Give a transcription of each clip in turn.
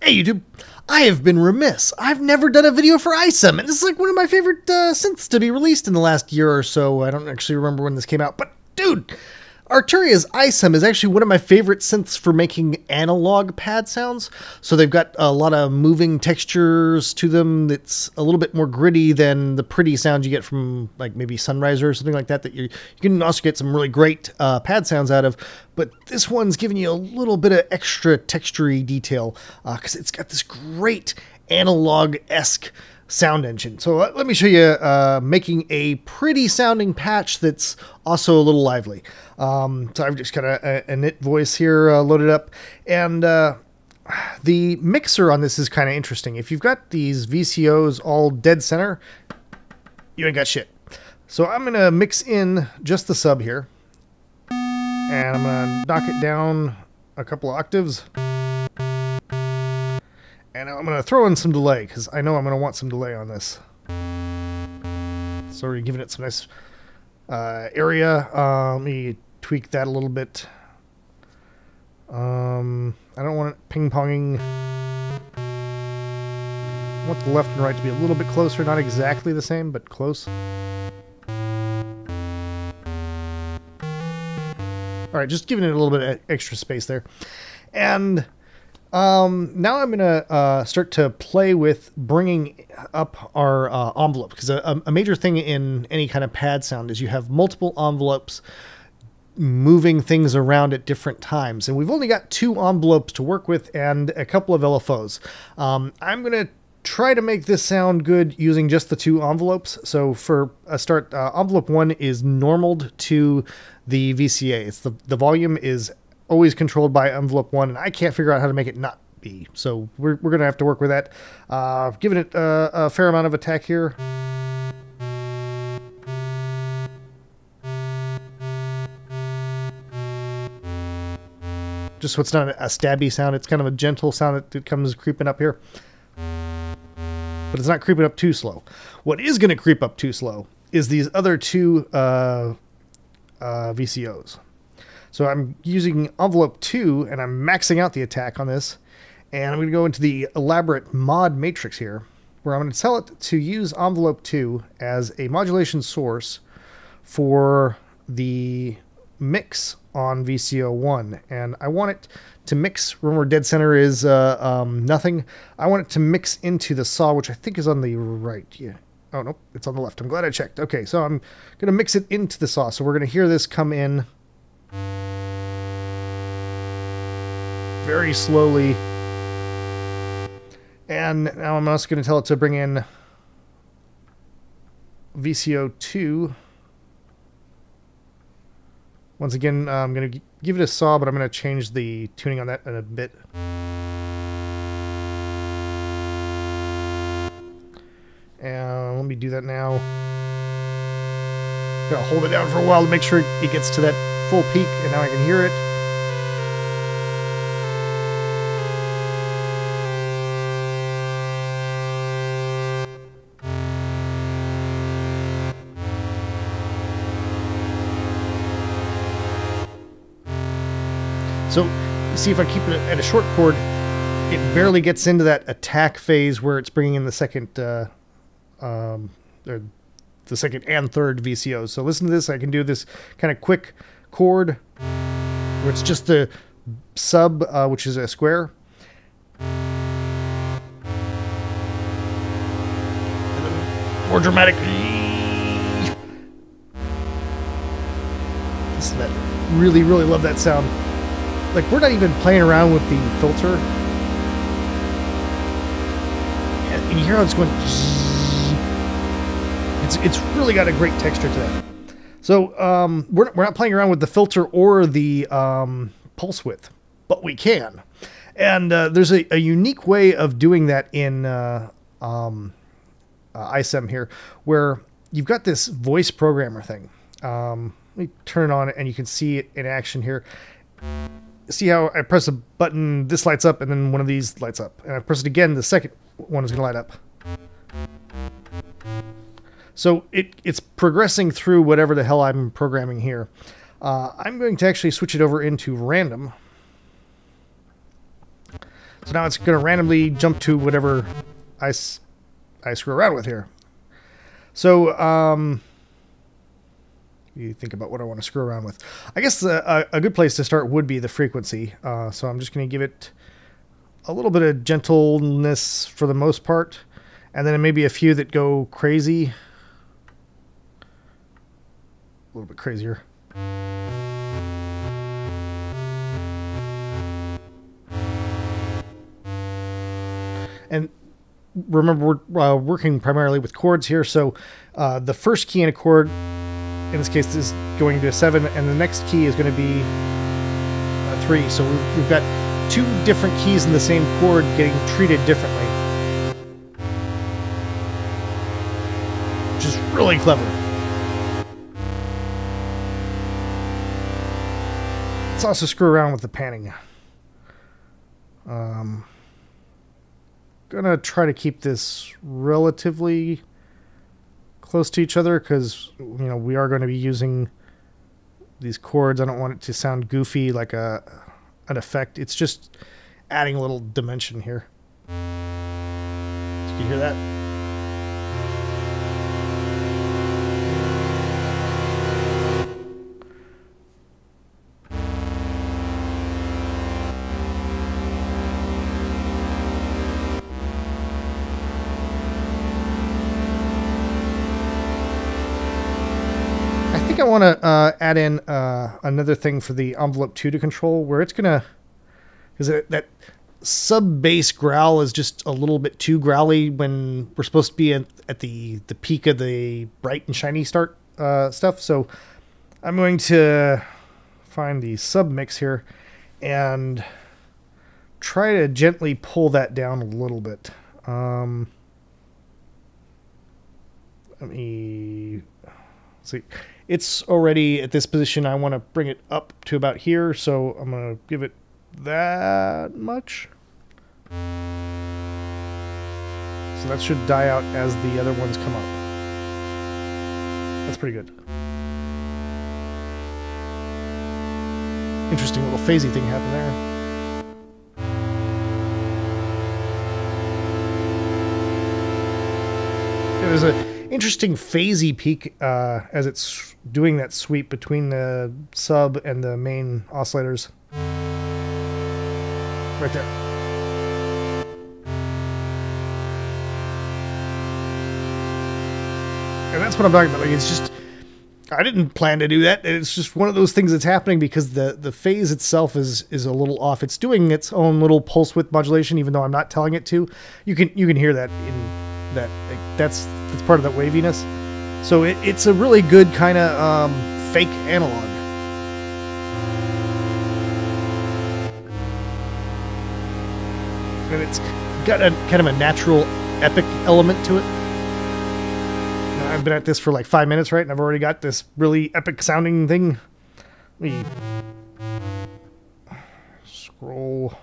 Hey YouTube, I have been remiss. I've never done a video for iSEM, and this is like one of my favorite synths to be released in the last year or so. I don't actually remember when this came out, but dude, Arturia's iSEM is actually one of my favorite synths for making analog pad sounds. So they've got a lot of moving textures to them that's a little bit more gritty than the pretty sounds you get from like maybe Sunriser or something like that you can also get some really great pad sounds out of. But this one's giving you a little bit of extra textury detail because it's got this great analog-esque sound engine. So let me show you making a pretty sounding patch that's also a little lively. So I've just got a knit voice here loaded up, and the mixer on this is kind of interesting. If you've got these VCOs all dead center, you ain't got shit. So I'm gonna mix in just the sub here, and I'm gonna knock it down a couple of octaves. And I'm going to throw in some delay, because I know I'm going to want some delay on this. So we're giving it some nice area. Let me tweak that a little bit. I don't want it ping-ponging. I want the left and right to be a little bit closer. Not exactly the same, but close. Alright, just giving it a little bit of extra space there. And now I'm going to start to play with bringing up our envelope, because a major thing in any kind of pad sound is you have multiple envelopes moving things around at different times. And we've only got 2 envelopes to work with and a couple of LFOs. I'm going to try to make this sound good using just the 2 envelopes. So for a start, envelope 1 is normaled to the VCA. It's the volume is always controlled by envelope 1, and I can't figure out how to make it not be. So we're going to have to work with that. Giving it a fair amount of attack here. Just so it's not a stabby sound. It's kind of a gentle sound that comes creeping up here. But it's not creeping up too slow. What is going to creep up too slow is these other 2 VCOs. So I'm using envelope 2, and I'm maxing out the attack on this. And I'm going to go into the elaborate mod matrix here, where I'm going to tell it to use envelope 2 as a modulation source for the mix on VCO 1. And I want it to mix, remember dead center is nothing. I want it to mix into the saw, which I think is on the right. Yeah. Oh, no, it's on the left. I'm glad I checked. Okay, so I'm going to mix it into the saw. So we're going to hear this come in very slowly. And now I'm also going to tell it to bring in VCO 2. Once again, I'm going to give it a saw, but I'm going to change the tuning on that in a bit. And let me do that now. I'm going to hold it down for a while to make sure it gets to that full peak, and now I can hear it. So, you see, if I keep it at a short chord, it barely gets into that attack phase where it's bringing in the second, or the second and third VCOs. So listen to this. I can do this kind of quick chord where it's just the sub, which is a square. And then more dramatic. That really, really love that sound. Like, we're not even playing around with the filter. And you hear how it's going. It's really got a great texture to that. So we're not playing around with the filter or the pulse width, but we can. And there's a unique way of doing that in iSEM here, where you've got this voice programmer thing. Let me turn it on, and you can see it in action here. See how I press a button, this lights up, and then one of these lights up. And I press it again, the second one is going to light up. So it's progressing through whatever the hell I'm programming here. I'm going to actually switch it over into random. So now it's going to randomly jump to whatever I screw around with here. So, you think about what I want to screw around with. I guess a good place to start would be the frequency. So I'm just going to give it a little bit of gentleness for the most part. And then maybe a few that go crazy. A little bit crazier. And remember, we're working primarily with chords here. So the first key in a chord, in this case, is going to a 7, and the next key is going to be a 3. So we've got 2 different keys in the same chord getting treated differently, which is really clever. Let's also screw around with the panning. Gonna try to keep this relatively close to each other because, you know, we are going to be using these chords. I don't want it to sound goofy like an effect. It's just adding a little dimension here. So you can hear that? I want to add in another thing for the envelope 2 to control, where it's gonna, because that sub bass growl is just a little bit too growly when we're supposed to be at the peak of the bright and shiny start stuff. So I'm going to find the sub mix here and try to gently pull that down a little bit. Let me see. It's already at this position. I want to bring it up to about here, so I'm going to give it that much. So that should die out as the other ones come up. That's pretty good. Interesting little phasey thing happened there. There's a interesting phasey peak as it's doing that sweep between the sub and the main oscillators. Right there. And that's what I'm talking about. Like, it's just, I didn't plan to do that. It's just one of those things that's happening because the phase itself is a little off. It's doing its own little pulse width modulation, even though I'm not telling it to. You can hear that in that. Like, that's part of that waviness. So it's a really good kind of fake analog. And it's got a kind of a natural epic element to it. Now, I've been at this for like 5 minutes, right? And I've already got this really epic sounding thing. Let me scroll.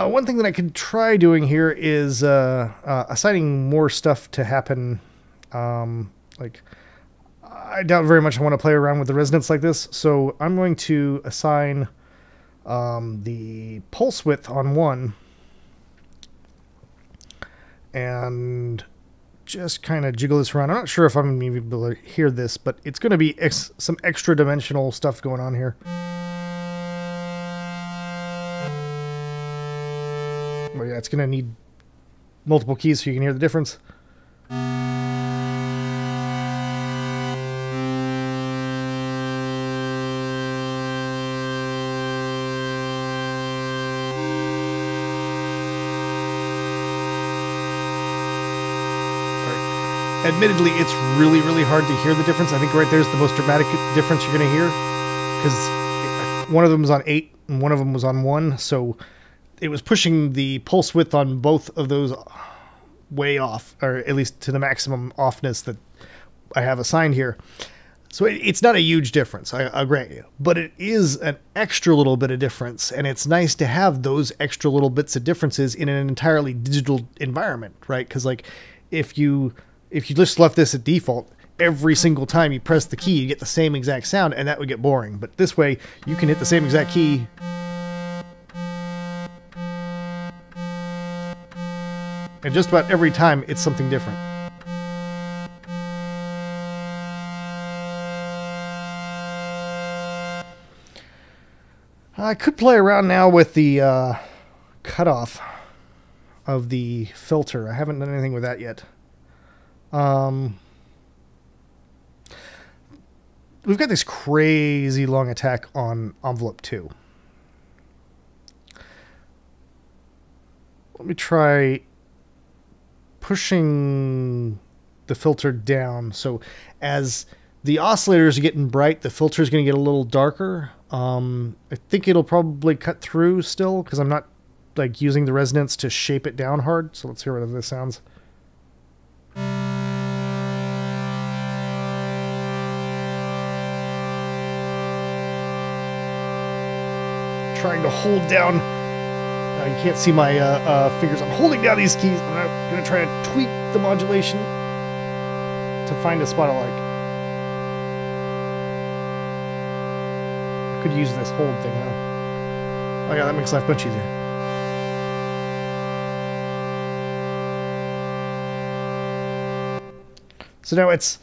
One thing that I could try doing here is assigning more stuff to happen. Like, I doubt very much I want to play around with the resonance like this, so I'm going to assign the pulse width on 1 and just kind of jiggle this around. I'm not sure if I'm going to be able to hear this, but it's going to be some extra dimensional stuff going on here. Well, yeah, it's going to need multiple keys so you can hear the difference. Admittedly, it's really, really hard to hear the difference. I think right there's the most dramatic difference you're going to hear, because one of them was on 8 and one of them was on 1, so it was pushing the pulse width on both of those way off, or at least to the maximum offness that I have assigned here. So it's not a huge difference, I'll grant you, but it is an extra little bit of difference, and it's nice to have those extra little bits of differences in an entirely digital environment, right? Because like if you just left this at default, every single time you press the key, you get the same exact sound, and that would get boring. But this way, you can hit the same exact key, and just about every time, it's something different. I could play around now with the cutoff of the filter. I haven't done anything with that yet. We've got this crazy long attack on envelope 2. Let me try pushing the filter down. So as the oscillators are getting bright, the filter is going to get a little darker. I think it'll probably cut through still because I'm not like using the resonance to shape it down hard. So let's hear what this sounds. Trying to hold down. You can't see my fingers. I'm holding down these keys. I'm going to try to tweak the modulation to find a spot I like. Could use this hold thing, huh? Oh yeah, that makes life much easier. So now it's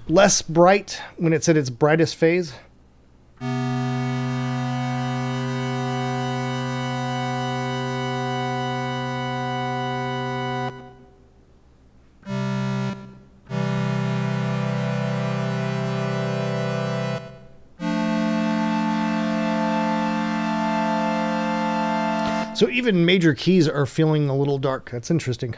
less bright when it's at its brightest phase. So even major keys are feeling a little dark. That's interesting.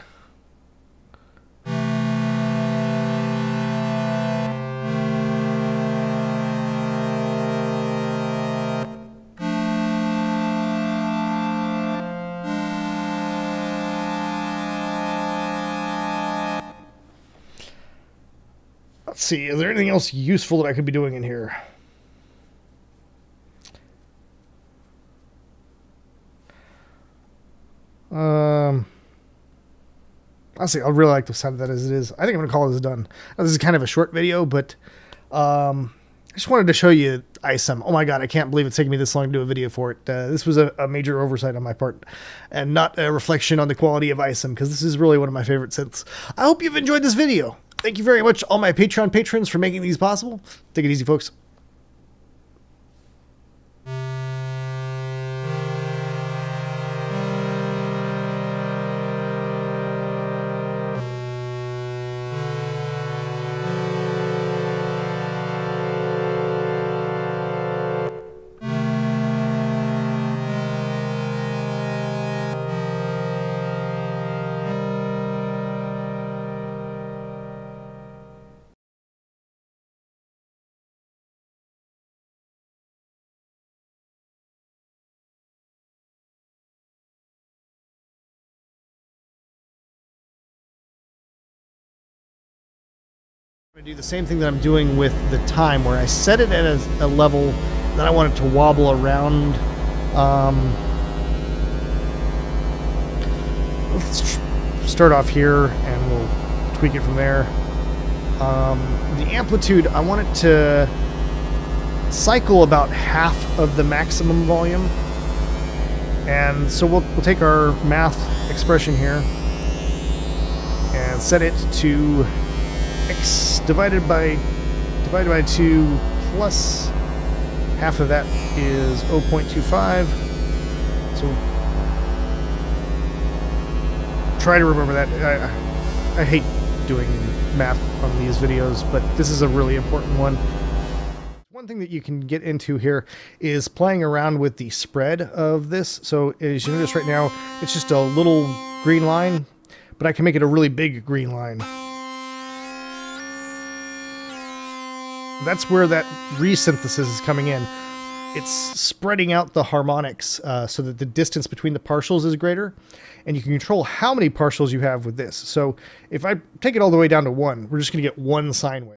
Let's see, is there anything else useful that I could be doing in here? Honestly, I really like the sound of that as it is. I think I'm going to call this done. Now, this is kind of a short video, but I just wanted to show you iSEM. Oh my god, I can't believe it's taking me this long to do a video for it. This was a major oversight on my part, and not a reflection on the quality of iSEM, because this is really one of my favorite synths. I hope you've enjoyed this video. Thank you very much, all my Patreon patrons, for making these possible. Take it easy, folks. I'm going to do the same thing that I'm doing with the time, where I set it at a level that I want it to wobble around. Let's start off here and we'll tweak it from there. The amplitude, I want it to cycle about half of the maximum volume. And so we'll take our math expression here and set it to x divided by 2 plus half of that is 0.25. So try to remember that. I hate doing math on these videos, but this is a really important one. One thing that you can get into here is playing around with the spread of this. So as you notice right now, it's just a little green line, but I can make it a really big green line. That's where that resynthesis is coming in. it's spreading out the harmonics so that the distance between the partials is greater, and you can control how many partials you have with this. So if I take it all the way down to 1, we're just going to get 1 sine wave.